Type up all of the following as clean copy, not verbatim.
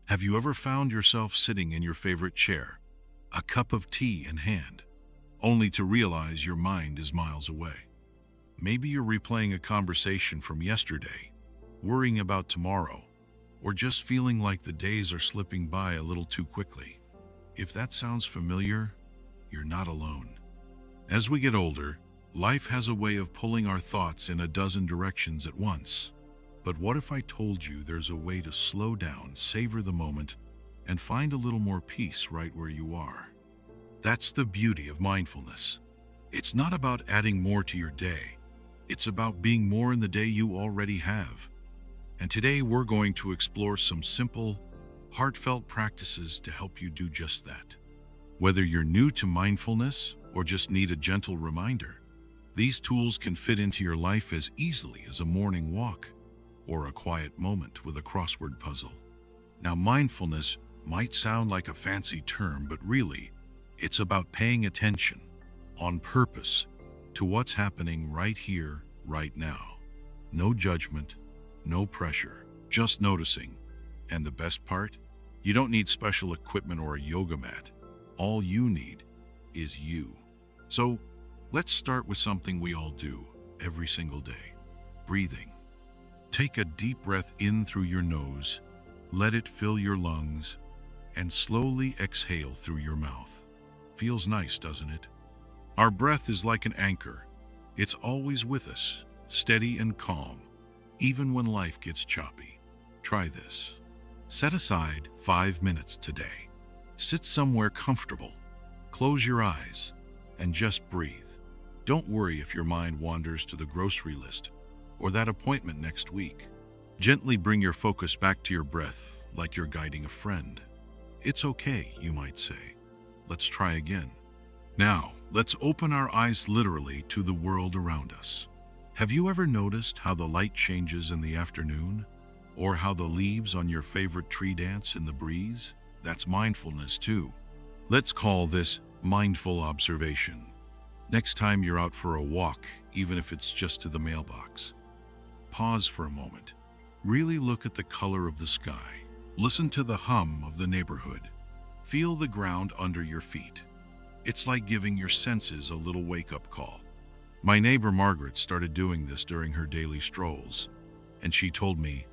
Have you ever found yourself sitting in your favorite chair, a cup of tea in hand, only to realize your mind is miles away? Maybe you're replaying a conversation from yesterday, worrying about tomorrow, or just feeling like the days are slipping by a little too quickly. If that sounds familiar, you're not alone. As we get older, life has a way of pulling our thoughts in a dozen directions at once. But what if I told you there's a way to slow down, savor the moment, and find a little more peace right where you are? That's the beauty of mindfulness. It's not about adding more to your day. It's about being more in the day you already have. And today we're going to explore some simple, heartfelt practices to help you do just that. Whether you're new to mindfulness or just need a gentle reminder, these tools can fit into your life as easily as a morning walk or a quiet moment with a crossword puzzle. Now, mindfulness might sound like a fancy term, but really, it's about paying attention, on purpose, to what's happening right here, right now. No judgment, no pressure, just noticing. And the best part? You don't need special equipment or a yoga mat. All you need is you. So, let's start with something we all do every single day: breathing. Take a deep breath in through your nose, let it fill your lungs, and slowly exhale through your mouth. Feels nice, doesn't it? Our breath is like an anchor. It's always with us, steady and calm, even when life gets choppy. Try this. Set aside 5 minutes today. Sit somewhere comfortable, close your eyes, and just breathe. Don't worry if your mind wanders to the grocery list or that appointment next week. Gently bring your focus back to your breath like you're guiding a friend. It's okay, you might say. Let's try again. Now, let's open our eyes literally to the world around us. Have you ever noticed how the light changes in the afternoon? Or how the leaves on your favorite tree dance in the breeze? That's mindfulness too. Let's call this mindful observation. Next time you're out for a walk, even if it's just to the mailbox, pause for a moment. Really look at the color of the sky. Listen to the hum of the neighborhood. Feel the ground under your feet. It's like giving your senses a little wake-up call. My neighbor Margaret started doing this during her daily strolls, and she told me,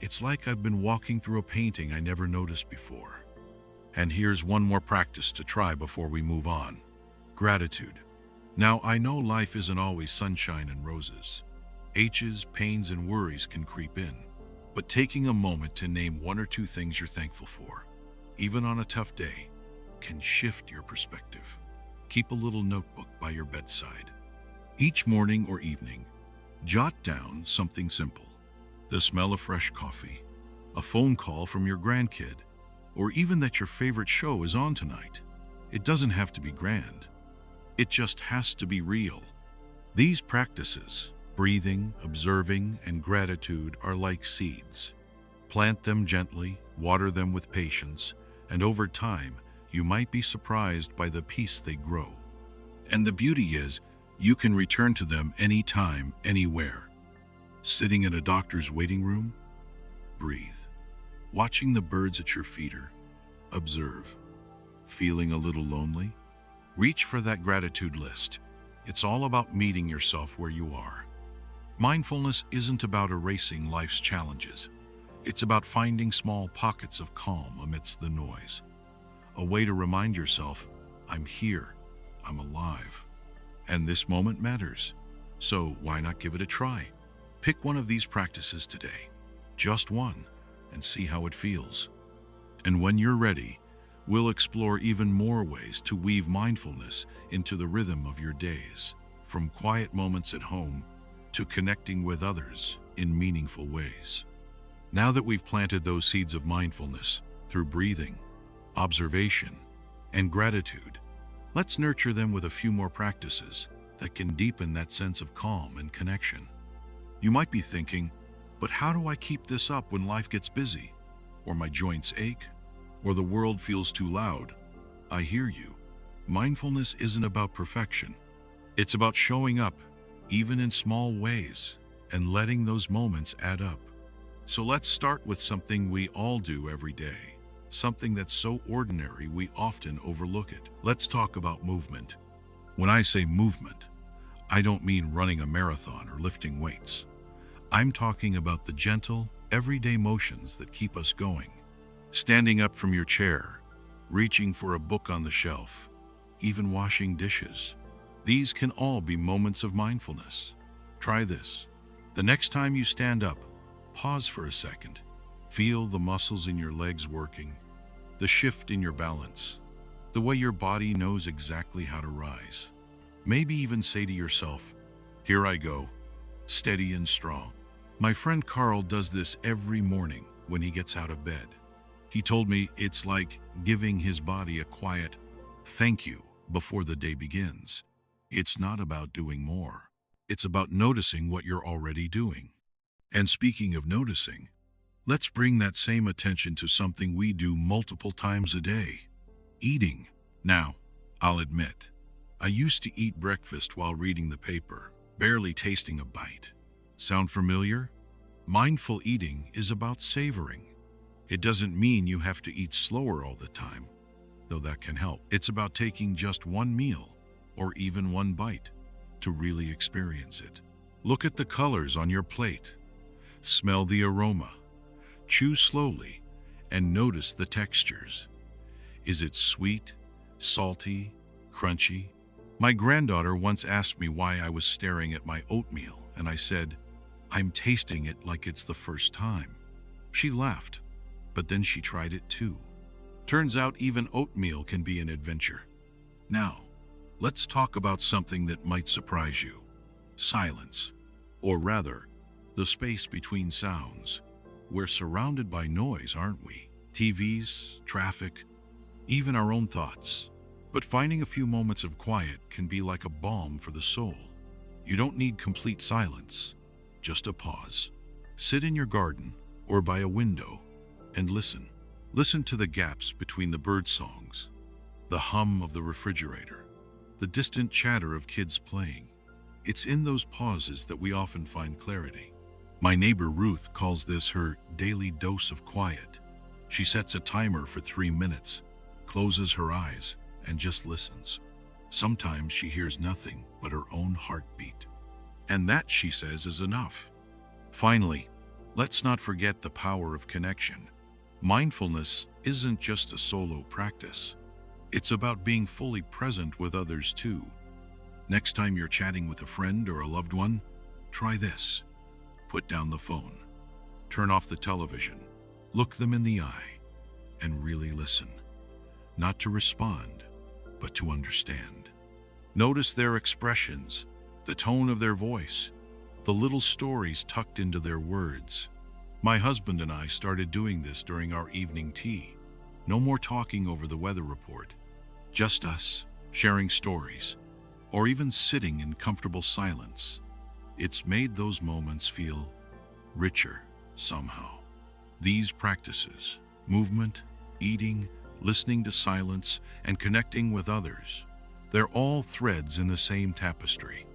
"It's like I've been walking through a painting I never noticed before." And here's one more practice to try before we move on: gratitude. Now, I know life isn't always sunshine and roses. Aches, pains, and worries can creep in. But taking a moment to name 1 or 2 things you're thankful for, even on a tough day, can shift your perspective. Keep a little notebook by your bedside. Each morning or evening, jot down something simple: the smell of fresh coffee, a phone call from your grandkid, or even that your favorite show is on tonight. It doesn't have to be grand. It just has to be real. These practices, breathing, observing, and gratitude, are like seeds. Plant them gently, water them with patience, and over time, you might be surprised by the peace they grow. And the beauty is, you can return to them anytime, anywhere. Sitting in a doctor's waiting room? Breathe. Watching the birds at your feet? Observe. Feeling a little lonely? Reach for that gratitude list. It's all about meeting yourself where you are. Mindfulness isn't about erasing life's challenges. It's about finding small pockets of calm amidst the noise. A way to remind yourself, I'm here, I'm alive, and this moment matters. So why not give it a try? Pick one of these practices today, just one, and see how it feels. And when you're ready, we'll explore even more ways to weave mindfulness into the rhythm of your days, from quiet moments at home to connecting with others in meaningful ways. Now that we've planted those seeds of mindfulness through breathing, observation, and gratitude, let's nurture them with a few more practices that can deepen that sense of calm and connection. You might be thinking, but how do I keep this up when life gets busy, or my joints ache, or the world feels too loud? I hear you. Mindfulness isn't about perfection. It's about showing up, even in small ways, and letting those moments add up. So let's start with something we all do every day, something that's so ordinary we often overlook it. Let's talk about movement. When I say movement, I don't mean running a marathon or lifting weights. I'm talking about the gentle, everyday motions that keep us going. Standing up from your chair, reaching for a book on the shelf, even washing dishes. These can all be moments of mindfulness. Try this. The next time you stand up, pause for a second. Feel the muscles in your legs working, the shift in your balance, the way your body knows exactly how to rise. Maybe even say to yourself, "Here I go, steady and strong." My friend Carl does this every morning when he gets out of bed. He told me it's like giving his body a quiet thank you before the day begins. It's not about doing more. It's about noticing what you're already doing. And speaking of noticing, let's bring that same attention to something we do multiple times a day: eating. Now, I'll admit, I used to eat breakfast while reading the paper, barely tasting a bite. Sound familiar? Mindful eating is about savoring. It doesn't mean you have to eat slower all the time, though that can help. It's about taking just one meal, or even one bite, to really experience it. Look at the colors on your plate. Smell the aroma. Chew slowly and notice the textures. Is it sweet, salty, crunchy? My granddaughter once asked me why I was staring at my oatmeal, and I said, "I'm tasting it like it's the first time." She laughed, but then she tried it too. Turns out even oatmeal can be an adventure. Now, let's talk about something that might surprise you: silence. Or rather, the space between sounds. We're surrounded by noise, aren't we? TVs, traffic, even our own thoughts. But finding a few moments of quiet can be like a balm for the soul. You don't need complete silence, just a pause. Sit in your garden or by a window and listen. Listen to the gaps between the bird songs, the hum of the refrigerator, the distant chatter of kids playing. It's in those pauses that we often find clarity. My neighbor Ruth calls this her daily dose of quiet. She sets a timer for 3 minutes, closes her eyes, and just listens. Sometimes she hears nothing but her own heartbeat. And that, she says, is enough. Finally, let's not forget the power of connection. Mindfulness isn't just a solo practice. It's about being fully present with others too. Next time you're chatting with a friend or a loved one, try this. Put down the phone, turn off the television, look them in the eye, and really listen. Not to respond, but to understand. Notice their expressions, the tone of their voice, the little stories tucked into their words. My husband and I started doing this during our evening tea. No more talking over the weather report, just us sharing stories, or even sitting in comfortable silence. It's made those moments feel richer somehow. These practices, movement, eating, listening to silence, and connecting with others, they're all threads in the same tapestry.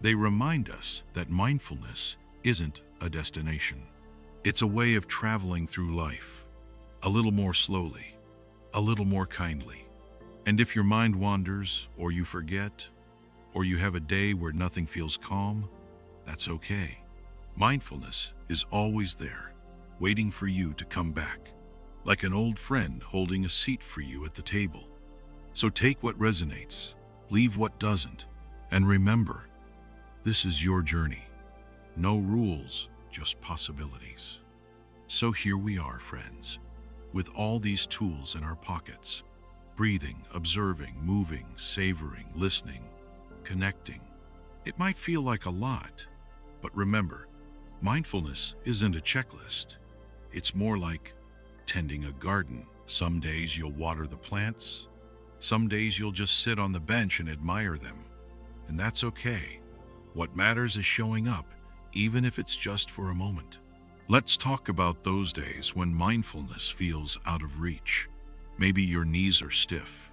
They remind us that mindfulness isn't a destination. It's a way of traveling through life, a little more slowly, a little more kindly. And if your mind wanders, or you forget, or you have a day where nothing feels calm, that's okay. Mindfulness is always there, waiting for you to come back, like an old friend holding a seat for you at the table. So take what resonates, leave what doesn't, and remember, this is your journey. No rules, just possibilities. So here we are, friends, with all these tools in our pockets: breathing, observing, moving, savoring, listening, connecting. It might feel like a lot, but remember, mindfulness isn't a checklist. It's more like tending a garden. Some days you'll water the plants. Some days you'll just sit on the bench and admire them. And that's okay. What matters is showing up, even if it's just for a moment. Let's talk about those days when mindfulness feels out of reach. Maybe your knees are stiff,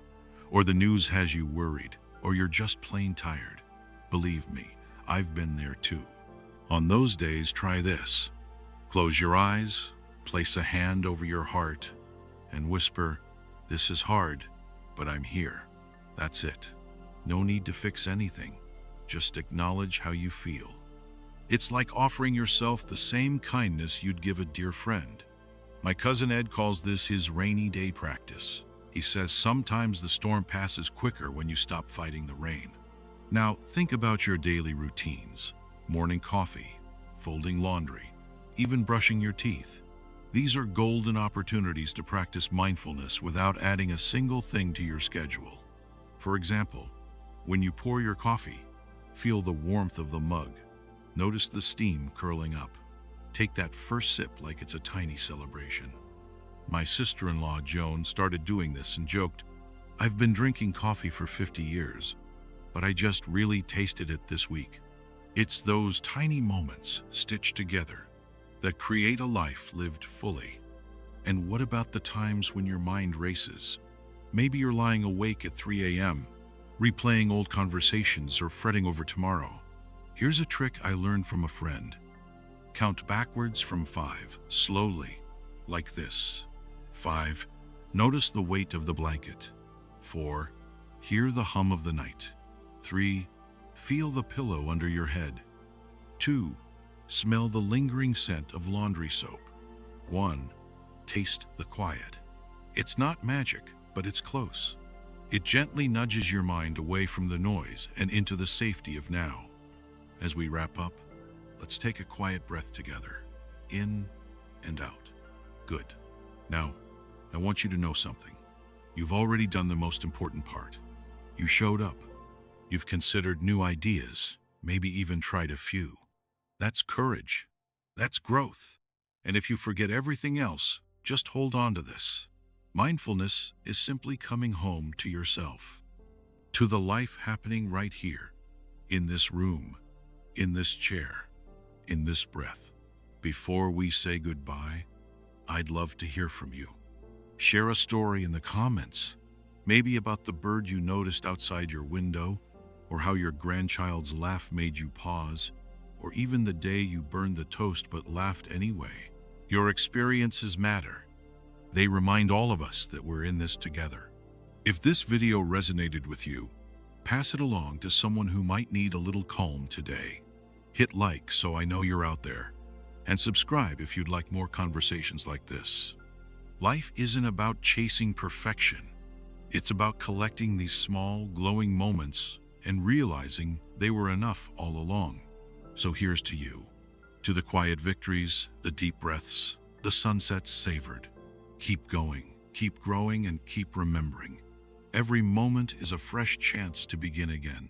or the news has you worried, or you're just plain tired. Believe me, I've been there too. On those days, try this. Close your eyes, place a hand over your heart, and whisper, "This is hard, but I'm here." That's it. No need to fix anything. Just acknowledge how you feel. It's like offering yourself the same kindness you'd give a dear friend. My cousin Ed calls this his rainy day practice. He says sometimes the storm passes quicker when you stop fighting the rain. Now, think about your daily routines. Morning coffee, folding laundry, even brushing your teeth. These are golden opportunities to practice mindfulness without adding a single thing to your schedule. For example, when you pour your coffee, feel the warmth of the mug. Notice the steam curling up. Take that first sip like it's a tiny celebration. My sister-in-law, Joan, started doing this and joked, "I've been drinking coffee for 50 years, but I just really tasted it this week." It's those tiny moments stitched together that create a life lived fully. And what about the times when your mind races? Maybe you're lying awake at 3 a.m., replaying old conversations or fretting over tomorrow. Here's a trick I learned from a friend. Count backwards from 5, slowly, like this. 5, notice the weight of the blanket. 4, hear the hum of the night. 3, feel the pillow under your head. 2, smell the lingering scent of laundry soap. 1, taste the quiet. It's not magic, but it's close. It gently nudges your mind away from the noise and into the safety of now. As we wrap up, let's take a quiet breath together, in and out. Good. Now, I want you to know something. You've already done the most important part. You showed up. You've considered new ideas, maybe even tried a few. That's courage. That's growth. And if you forget everything else, just hold on to this. Mindfulness is simply coming home to yourself, to the life happening right here, in this room, in this chair, in this breath. Before we say goodbye, I'd love to hear from you. Share a story in the comments, maybe about the bird you noticed outside your window, or how your grandchild's laugh made you pause, or even the day you burned the toast but laughed anyway. Your experiences matter. They remind all of us that we're in this together. If this video resonated with you, pass it along to someone who might need a little calm today. Hit like so I know you're out there, and subscribe if you'd like more conversations like this. Life isn't about chasing perfection. It's about collecting these small, glowing moments and realizing they were enough all along. So here's to you, to the quiet victories, the deep breaths, the sunsets savored. Keep going, keep growing, and keep remembering. Every moment is a fresh chance to begin again.